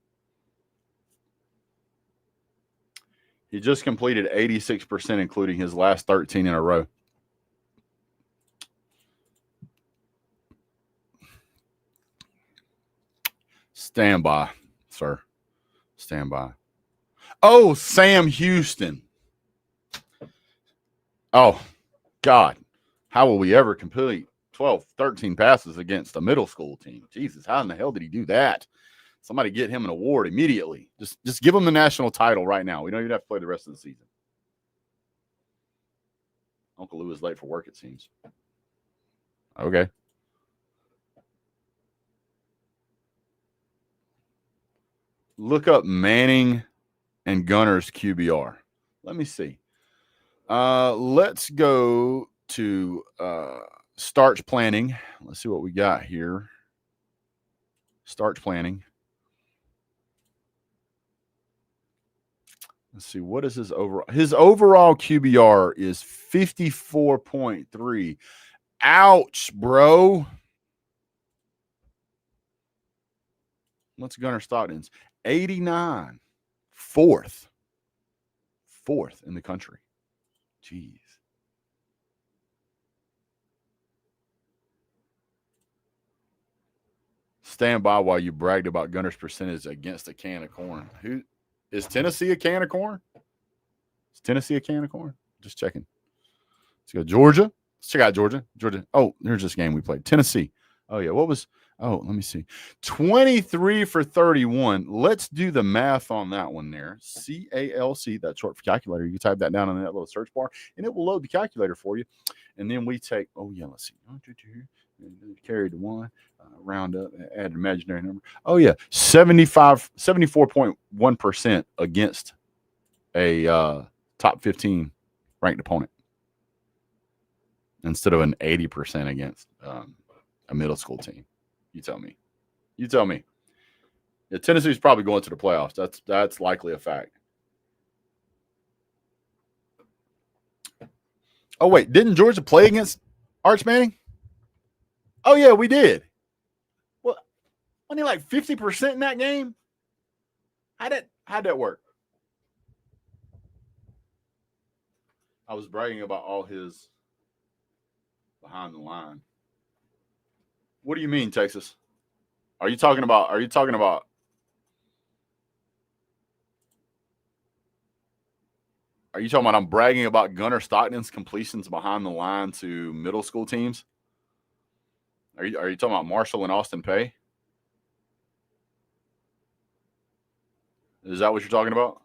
He just completed 86%, including his last 13 in a row. Stand by, sir. Stand by. Oh, Sam Houston. Oh, God. How will we ever complete 12, 13 passes against a middle school team? Jesus, how in the hell did he do that? Somebody get him an award immediately. Just give him the national title right now. We don't even have to play the rest of the season. Uncle Lou is late for work, it seems. Okay. Look up Manning and Gunner's QBR. Let me see. Let's go to starch planning. Let's see what we got here. Starch planning. Let's see. What is his overall? His overall QBR is 54.3. Ouch, bro. What's Gunner Stockton's? 89. Fourth in the country. Jeez. Stand by while you bragged about Gunner's percentage against a can of corn. Who is Tennessee a can of corn? Is Tennessee a can of corn? Just checking. Let's go Georgia. Let's check out Georgia. Georgia. Oh, here's this game we played. Tennessee. Oh, yeah. What was – oh, let me see. 23 for 31. Let's do the math on that one there. CALC, that's short for calculator. You can type that down in that little search bar, and it will load the calculator for you. And then we take – oh, yeah, let's see. Carry the one, round up, add an imaginary number. Oh, yeah, 74.1% against a top 15 ranked opponent instead of an 80% against a middle school team. You tell me. You tell me. Yeah, Tennessee's probably going to the playoffs. That's likely a fact. Oh, wait. Didn't Georgia play against Arch Manning? Oh, yeah, we did. Well, wasn't he like 50% in that game? How'd that work? I was bragging about all his behind the line. What do you mean, Texas? Are you talking about I'm bragging about Gunner Stockton's completions behind the line to middle school teams? Are you talking about Marshall and Austin Peay? Is that what you're talking about?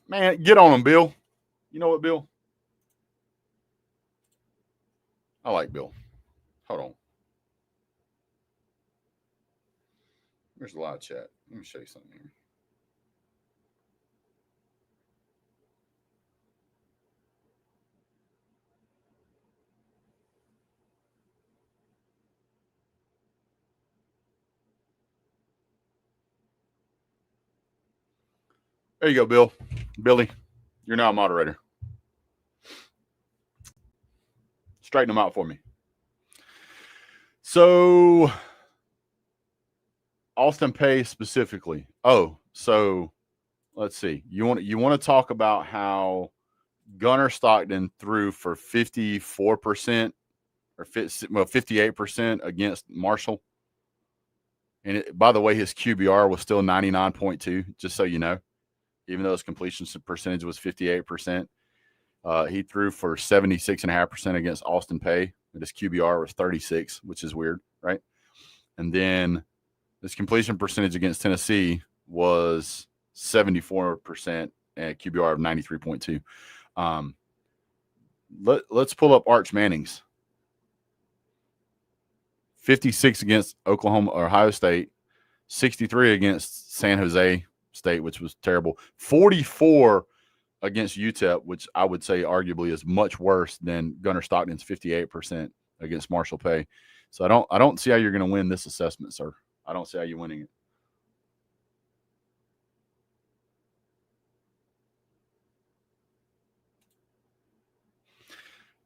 Man, get on him, Bill. You know what, Bill? I like Bill. Hold on. There's a lot of chat. Let me show you something here. There you go, Bill. Billy, you're now a moderator. Straighten them out for me. So, Austin Peay specifically. Oh, so let's see. You want to talk about how Gunner Stockton threw for 54% or 58% against Marshall. And by the way, his QBR was still 99.2, just so you know. Even though his completion percentage was 58%, he threw for 76.5% against Austin Peay. And his QBR was 36, which is weird, right? And then his completion percentage against Tennessee was 74% and QBR of 93.2. Let's pull up Arch Manning's. 56 against Ohio State, 63 against San Jose State, which was terrible, 44 against UTEP, which I would say arguably is much worse than Gunner Stockton's 58% against Marshall Peay. So I don't see how you're going to win this assessment, sir. I don't see how you're winning it.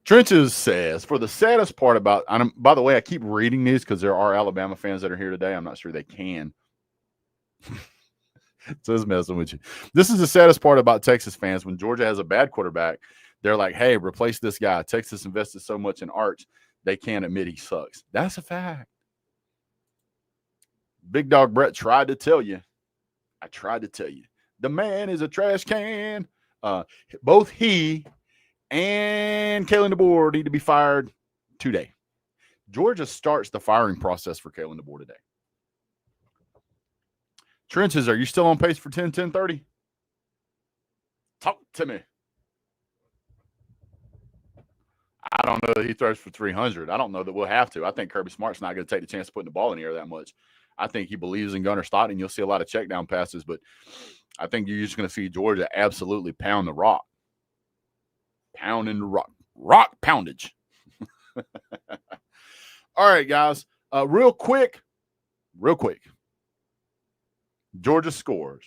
Trenches says, for the saddest part about, by the way, I keep reading these because there are Alabama fans that are here today. I'm not sure they can. Just messing with you. This is the saddest part about Texas fans. When Georgia has a bad quarterback, they're like, hey, replace this guy. Texas invested so much in Arch, they can't admit he sucks. That's a fact. Big Dog Brett tried to tell you. I tried to tell you. The man is a trash can. Both he and Kalen DeBoer need to be fired today. Georgia starts the firing process for Kalen DeBoer today. Trenches, are you still on pace for 10-10-30? Talk to me. I don't know that he throws for 300. I don't know that we'll have to. I think Kirby Smart's not going to take the chance of putting the ball in the air that much. I think he believes in Gunnar Stockton. You'll see a lot of check down passes, but I think you're just going to see Georgia absolutely pound the rock. Pounding the rock. Rock poundage. All right, guys. Real quick. Georgia scores.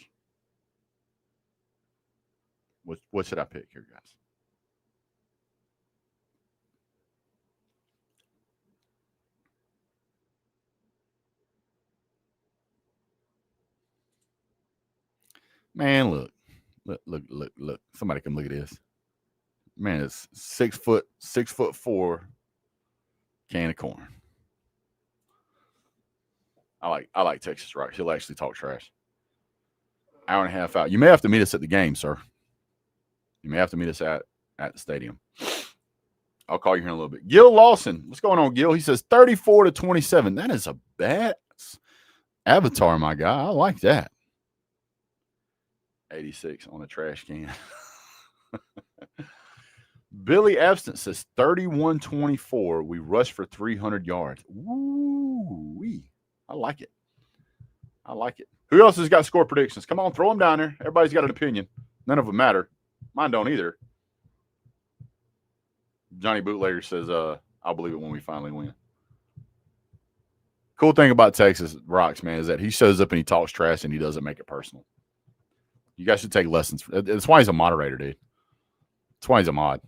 What should I pick here, guys? Man, look. Somebody come look at this. Man, it's 6'4" can of corn. I like Texas Rock. He'll actually talk trash. Hour and a half out. You may have to meet us at the game, sir. You may have to meet us at the stadium. I'll call you here in a little bit. Gil Lawson. What's going on, Gil? He says 34-27. That is a bad avatar, my guy. I like that. 86 on a trash can. Billy Absent says 31-24. We rushed for 300 yards. Woo-wee. I like it. Who else has got score predictions? Come on, throw them down there. Everybody's got an opinion. None of them matter. Mine don't either. Johnny Bootlegger says, I'll believe it when we finally win. Cool thing about Texas Rocks, man, is that he shows up and he talks trash and he doesn't make it personal. You guys should take lessons. That's why he's a moderator, dude. That's why he's a mod.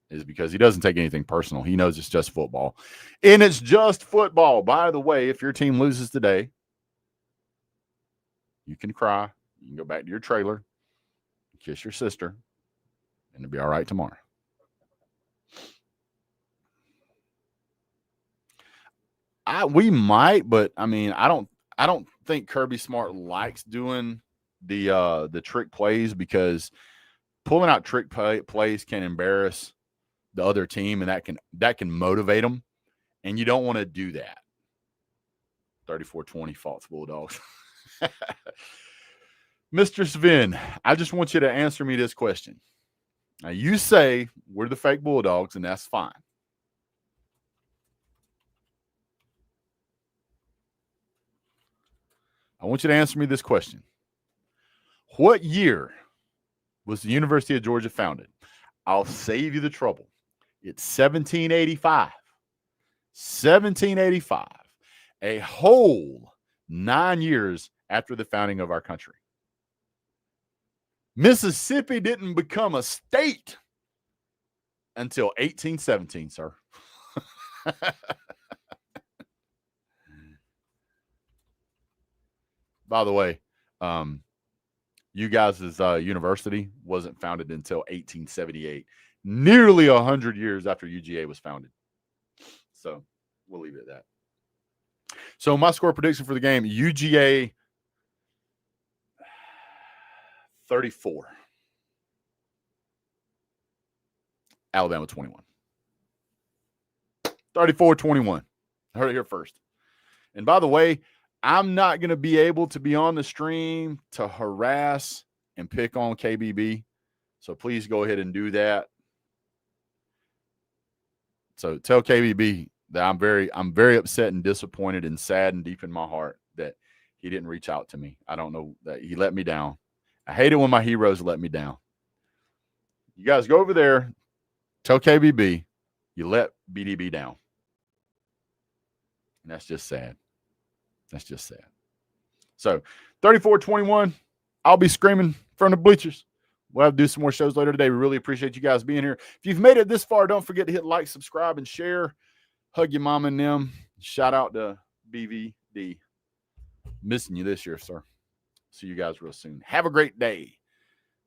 Is because he doesn't take anything personal. He knows it's just football. And it's just football. By the way, if your team loses today, you can cry. You can go back to your trailer, kiss your sister, and it'll be all right tomorrow. We might, but I mean, I don't think Kirby Smart likes doing the trick plays, because pulling out trick plays can embarrass the other team, and that can motivate them, and you don't want to do that. 34-20 Fox Bulldogs. Mr. Sven, I just want you to answer me this question. Now, you say we're the fake Bulldogs, and that's fine. I want you to answer me this question. What year was the University of Georgia founded? I'll save you the trouble. It's 1785. 1785. A whole 9 years after the founding of our country. Mississippi didn't become a state until 1817, sir. By the way, you guys' university wasn't founded until 1878, nearly 100 years after UGA was founded. So we'll leave it at that. So my score prediction for the game, UGA 34. Alabama 21. 34-21. I heard it here first. And by the way, I'm not going to be able to be on the stream to harass and pick on KBB. So please go ahead and do that. So tell KBB that I'm very upset and disappointed and sad and deep in my heart that he didn't reach out to me. I don't know, that he let me down. I hate it when my heroes let me down. You guys go over there, tell KBB you let BDB down. And that's just sad. That's just sad. So 34-21, I'll be screaming from the bleachers. We'll have to do some more shows later today. We really appreciate you guys being here. If you've made it this far, don't forget to hit like, subscribe, and share. Hug your mom and them. Shout out to BVD. Missing you this year, sir. see you guys real soon. Have a great day.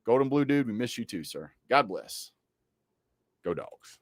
Golden Blue Dude, we miss you too, sir. God bless. Go Dogs.